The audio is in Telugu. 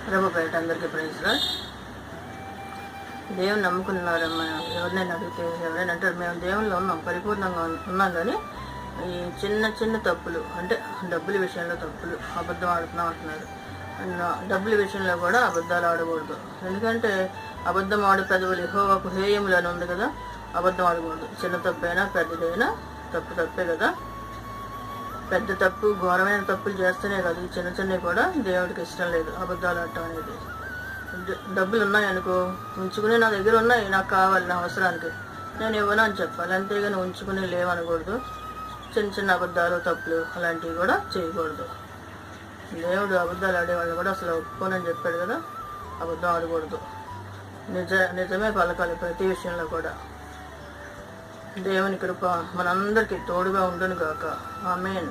ప్రభుపేట అందరికీ ప్రైజ్ లార్డ్. దేవుని నమ్ముకున్నారమ్మా ఎవరినైనా అడిగితే ఎవరైనా అంటారు మేము దేవునిలో ఉన్నాం, పరిపూర్ణంగా ఉన్నాం, కానీ ఈ చిన్న చిన్న తప్పులు అంటే డబ్బుల విషయంలో తప్పులు, అబద్ధం ఆడుతున్నాం అంటున్నారు. డబ్బుల విషయంలో కూడా అబద్ధాలు ఆడకూడదు. ఎందుకంటే అబద్ధం ఆడు పెదవులు యెహోవాకు హేయములు అని ఉంది కదా. అబద్ధం ఆడకూడదు. చిన్న తప్పైనా పెద్దదైనా తప్పే కదా. పెద్ద తప్పు ఘోరమైన తప్పులు చేస్తేనే కదా ఈ చిన్న చిన్నవి కూడా దేవుడికి ఇష్టం లేదు అబద్ధాలు ఆడటం అనేది. డబ్బులు ఉన్నాయి అనుకో, ఉంచుకుని నా దగ్గర ఉన్నాయి, నాకు కావాలి, నా అవసరానికి నేను ఇవ్వను అని చెప్పాలి. అంతేగాని ఉంచుకుని లేవనకూడదు. చిన్న చిన్న అబద్ధాలు తప్పులు అలాంటివి కూడా చేయకూడదు. దేవుడు అబద్ధాలు ఆడేవాళ్ళు కూడా అసలు ఒప్పుకోనని చెప్పాడు కదా. అబద్ధం ఆడకూడదు. నిజమే పలకాలి ప్రతి విషయంలో కూడా. దేవుని కృప మనందరికీ తోడుగా ఉండును గాక. ఆమేన్.